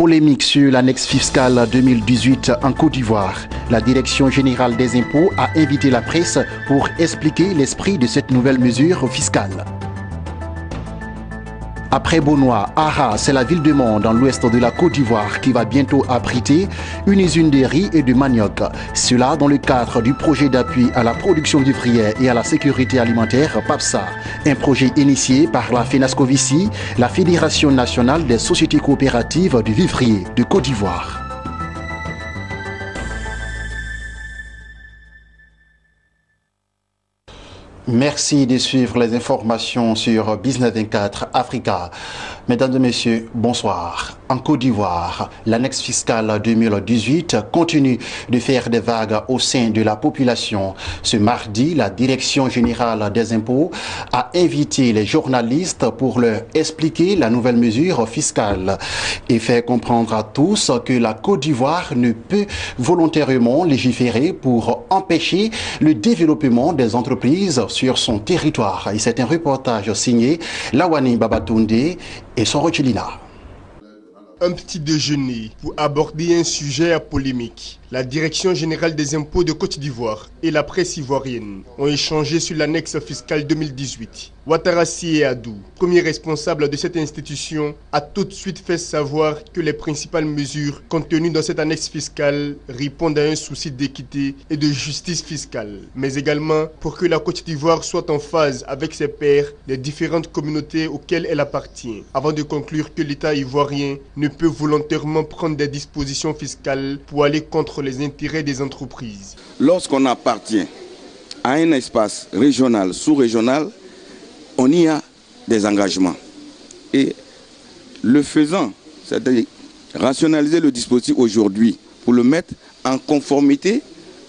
Polémique sur l'annexe fiscale 2018 en Côte d'Ivoire. La Direction générale des impôts a invité la presse pour expliquer l'esprit de cette nouvelle mesure fiscale. Après Bonois, Ara, c'est la ville de Mont dans l'ouest de la Côte d'Ivoire qui va bientôt abriter une usine de riz et de manioc. Cela dans le cadre du projet d'appui à la production vivrière et à la sécurité alimentaire PAPSA, un projet initié par la FENASCOVICI, la Fédération nationale des sociétés coopératives du vivrier de Côte d'Ivoire. Merci de suivre les informations sur Business 24 Africa. Mesdames et messieurs, bonsoir. En Côte d'Ivoire, l'annexe fiscale 2018 continue de faire des vagues au sein de la population. Ce mardi, la Direction générale des impôts a invité les journalistes pour leur expliquer la nouvelle mesure fiscale et faire comprendre à tous que la Côte d'Ivoire ne peut volontairement légiférer pour empêcher le développement des entreprises sur son territoire. Et c'est un reportage signé Lawani Babatunde et son Rochilina. Un petit déjeuner pour aborder un sujet polémique. La Direction générale des impôts de Côte d'Ivoire et la presse ivoirienne ont échangé sur l'annexe fiscale 2018. Ouattara Sy Adou, premier responsable de cette institution, a tout de suite fait savoir que les principales mesures contenues dans cette annexe fiscale répondent à un souci d'équité et de justice fiscale, mais également pour que la Côte d'Ivoire soit en phase avec ses pairs des différentes communautés auxquelles elle appartient, avant de conclure que l'État ivoirien ne peut volontairement prendre des dispositions fiscales pour aller contre les intérêts des entreprises. Lorsqu'on appartient à un espace régional, sous-régional, on y a des engagements. Et le faisant, c'est-à-dire rationaliser le dispositif aujourd'hui pour le mettre en conformité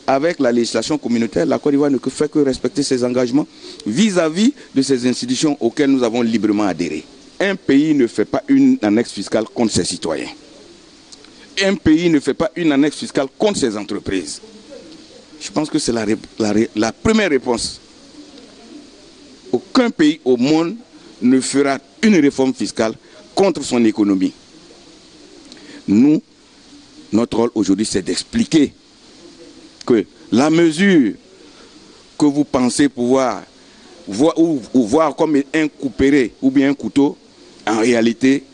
avec la législation communautaire, la Côte d'Ivoire ne fait que respecter ses engagements vis-à-vis de ces institutions auxquelles nous avons librement adhéré. Un pays ne fait pas une annexe fiscale contre ses citoyens. Un pays ne fait pas une annexe fiscale contre ses entreprises. Je pense que c'est la première réponse. Aucun pays au monde ne fera une réforme fiscale contre son économie. Nous, notre rôle aujourd'hui, c'est d'expliquer que la mesure que vous pensez pouvoir voir comme un couperet ou bien un couteau, en réalité,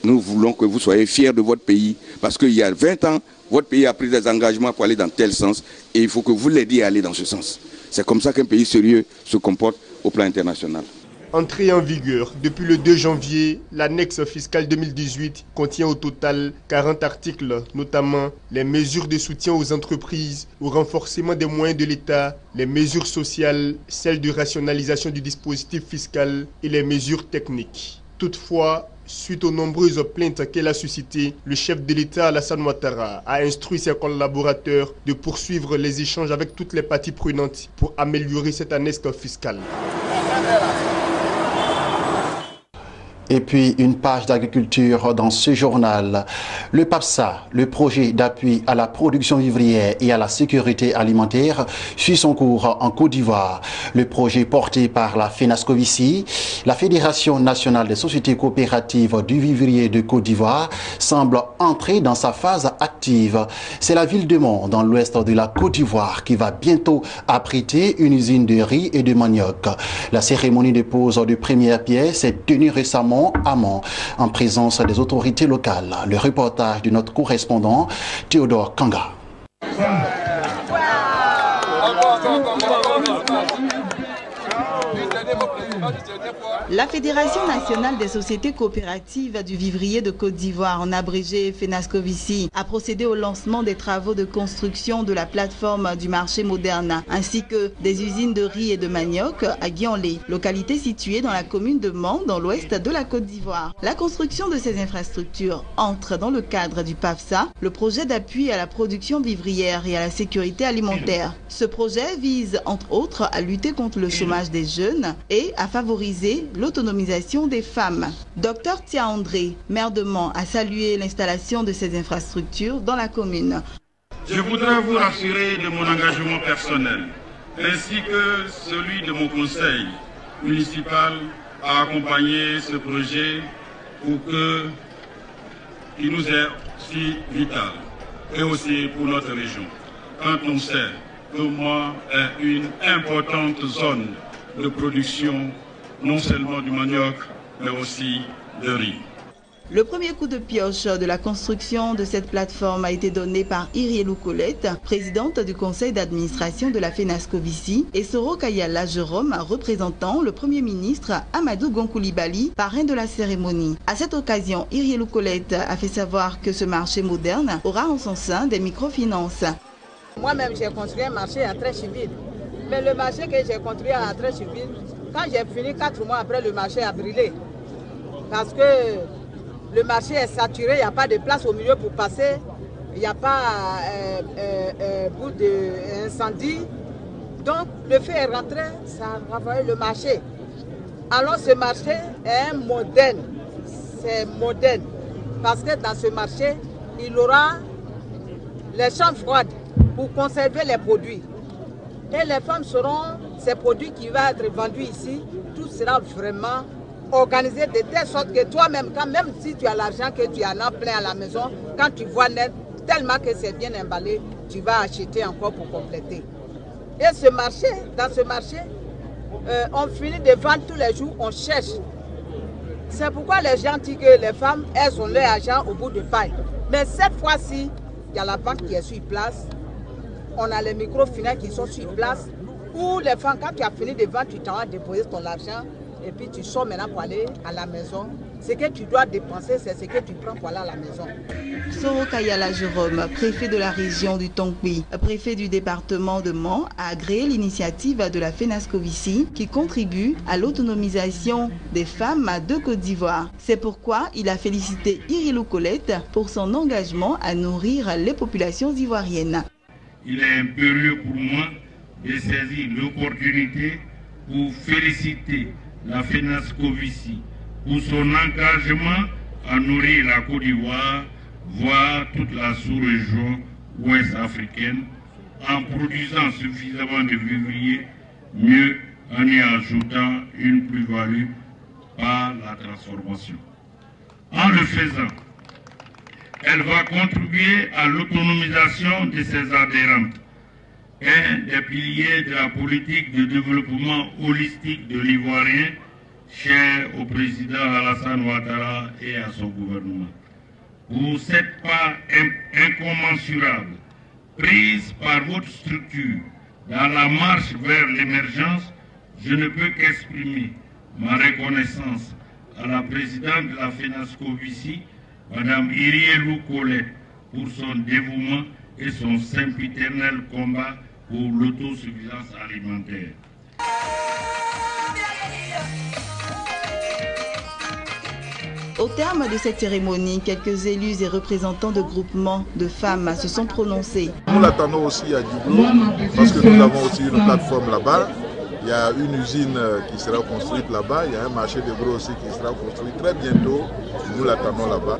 nous voulons que vous soyez fiers de votre pays parce qu'il y a 20 ans, votre pays a pris des engagements pour aller dans tel sens et il faut que vous l'aidiez à aller dans ce sens. C'est comme ça qu'un pays sérieux se comporte au plan international. Entrée en vigueur depuis le 2 janvier, l'annexe fiscale 2018 contient au total 40 articles, notamment les mesures de soutien aux entreprises, au renforcement des moyens de l'État, les mesures sociales, celles de rationalisation du dispositif fiscal et les mesures techniques. Toutefois, suite aux nombreuses plaintes qu'elle a suscitées, le chef de l'État Alassane Ouattara a instruit ses collaborateurs de poursuivre les échanges avec toutes les parties prenantes pour améliorer cette annexe fiscale. Et puis une page d'agriculture dans ce journal. Le PAPSA, le projet d'appui à la production vivrière et à la sécurité alimentaire, suit son cours en Côte d'Ivoire. Le projet porté par la FENASCOVICI, la Fédération nationale des sociétés coopératives du vivrier de Côte d'Ivoire, semble entrer dans sa phase active. C'est la ville de Mont, dans l'ouest de la Côte d'Ivoire, qui va bientôt abriter une usine de riz et de manioc. La cérémonie de pose de première pierre s'est tenue récemment à Mont, en présence des autorités locales. Le reportage de notre correspondant Théodore Kanga. La Fédération nationale des sociétés coopératives du vivrier de Côte d'Ivoire, en abrégé FENASCOVICI, a procédé au lancement des travaux de construction de la plateforme du marché moderne, ainsi que des usines de riz et de manioc à Guianlé, localité située dans la commune de Mont, dans l'ouest de la Côte d'Ivoire. La construction de ces infrastructures entre dans le cadre du PAPSA, le projet d'appui à la production vivrière et à la sécurité alimentaire. Ce projet vise, entre autres, à lutter contre le chômage des jeunes et à favoriser l'autonomisation des femmes. Dr Tia André, maire de Mont, a salué l'installation de ces infrastructures dans la commune. Je voudrais vous rassurer de mon engagement personnel, ainsi que celui de mon conseil municipal à accompagner ce projet pour que qui nous est si vital, et aussi pour notre région, quand on sait que Moi est une importante zone de production, non seulement du manioc, mais aussi de riz. Le premier coup de pioche de la construction de cette plateforme a été donné par Irielou Colette, présidente du conseil d'administration de la FENASCOVICI, et Soro Kayala Jérôme, représentant le Premier ministre Amadou Gon Coulibaly, parrain de la cérémonie. À cette occasion, Irielou Colette a fait savoir que ce marché moderne aura en son sein des microfinances. Moi-même, j'ai construit un marché à très civil. Mais le marché que j'ai construit à très civil, quand j'ai fini 4 mois après, le marché a brûlé. Parce que le marché est saturé, il n'y a pas de place au milieu pour passer, il n'y a pas bout d'incendie. Donc le feu est rentré, ça a ravagé le marché. Alors ce marché est moderne, c'est moderne. Parce que dans ce marché, il y aura les chambres froides pour conserver les produits. Et les femmes seront ces produits qui vont être vendus ici, tout sera vraiment organisé de telle sorte que toi-même, même si tu as l'argent, que tu en as plein à la maison, quand tu vois net, tellement que c'est bien emballé, tu vas acheter encore pour compléter. Et ce marché, dans ce marché, on finit de vendre tous les jours, on cherche. C'est pourquoi les gens disent que les femmes, elles ont leur argent au bout de paille. Mais cette fois-ci, il y a la banque qui est sur place, on a les microfinances qui sont sur place, où les femmes, quand tu as fini de vendre, tu t'en vas déposer ton argent, et puis tu sors maintenant pour aller à la maison. Ce que tu dois dépenser, c'est ce que tu prends pour aller à la maison. Soro Kayala Jérôme, préfet de la région du Tongpi, préfet du département de Mans, a agréé l'initiative de la FENASCOVICI qui contribue à l'autonomisation des femmes de Côte d'Ivoire. C'est pourquoi il a félicité Irielou Colette pour son engagement à nourrir les populations ivoiriennes. Il est impérieux pour moi de saisir l'opportunité pour féliciter la FENASCOVICI pour son engagement à nourrir la Côte d'Ivoire, voire toute la sous-région ouest africaine, en produisant suffisamment de vivriers, mieux en y ajoutant une plus-value par la transformation. En le faisant, elle va contribuer à l'autonomisation de ses adhérentes, un des piliers de la politique de développement holistique de l'Ivoirien, cher au président Alassane Ouattara et à son gouvernement. Pour cette part incommensurable prise par votre structure dans la marche vers l'émergence, je ne peux qu'exprimer ma reconnaissance à la présidente de la FENASCOVICI, Mme Irielou Colette, pour son dévouement et son sempiternel combat pour l'autosuffisance alimentaire. Au terme de cette cérémonie, quelques élus et représentants de groupements de femmes se sont prononcés. Nous l'attendons aussi à Djibouti parce que nous avons aussi une plateforme là-bas. Il y a une usine qui sera construite là-bas. Il y a un marché de gros aussi qui sera construit très bientôt. Nous l'attendons là-bas.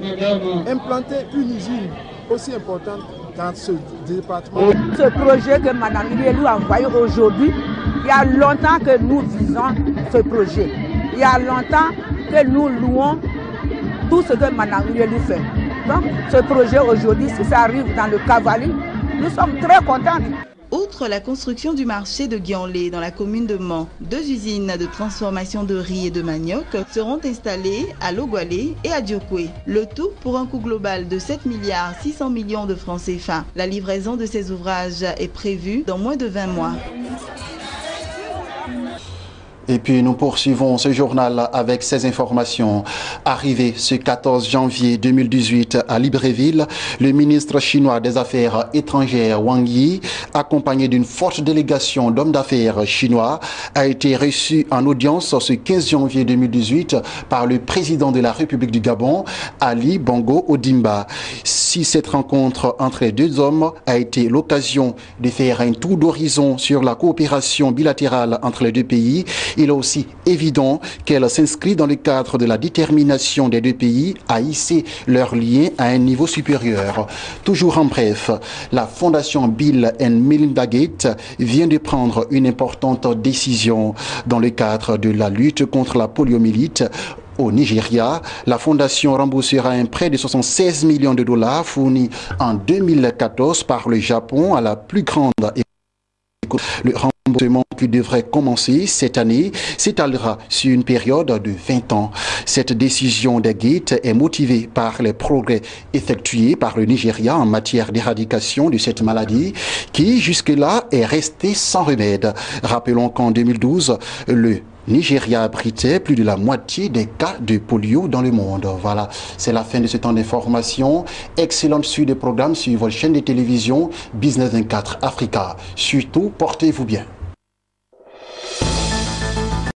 Implanter une usine aussi importante dans ce département. Ce projet que Mme Irielou a envoyé aujourd'hui, il y a longtemps que nous visons ce projet. Il y a longtemps que nous louons tout ce que Mme Irielou fait. Donc ce projet aujourd'hui, si ça arrive dans le Cavali, nous sommes très contents. Outre la construction du marché de Guianlé dans la commune de Mans, 2 usines de transformation de riz et de manioc seront installées à Logoualé et à Diokwe. Le tout pour un coût global de 7,6 milliards de francs CFA. La livraison de ces ouvrages est prévue dans moins de 20 mois. Et puis nous poursuivons ce journal avec ces informations. Arrivé ce 14 janvier 2018 à Libreville, le ministre chinois des Affaires étrangères Wang Yi, accompagné d'une forte délégation d'hommes d'affaires chinois, a été reçu en audience ce 15 janvier 2018 par le président de la République du Gabon, Ali Bongo Ondimba. Si cette rencontre entre les deux hommes a été l'occasion de faire un tour d'horizon sur la coopération bilatérale entre les deux pays, il est aussi évident qu'elle s'inscrit dans le cadre de la détermination des deux pays à hisser leurs liens à un niveau supérieur. Toujours en bref, la fondation Bill & Melinda Gates vient de prendre une importante décision dans le cadre de la lutte contre la poliomyélite au Nigeria. La fondation remboursera un prêt de 76 millions de dollars fourni en 2014 par le Japon à la plus grande économie. Le remboursement qui devrait commencer cette année s'étalera sur une période de 20 ans. Cette décision des Gates est motivée par les progrès effectués par le Nigeria en matière d'éradication de cette maladie qui jusque-là est restée sans remède. Rappelons qu'en 2012, le Nigeria abritait plus de la moitié des cas de polio dans le monde. Voilà, c'est la fin de ce temps d'information. Excellente suite de programmes sur votre chaîne de télévision Business 24 Africa. Surtout, portez-vous bien.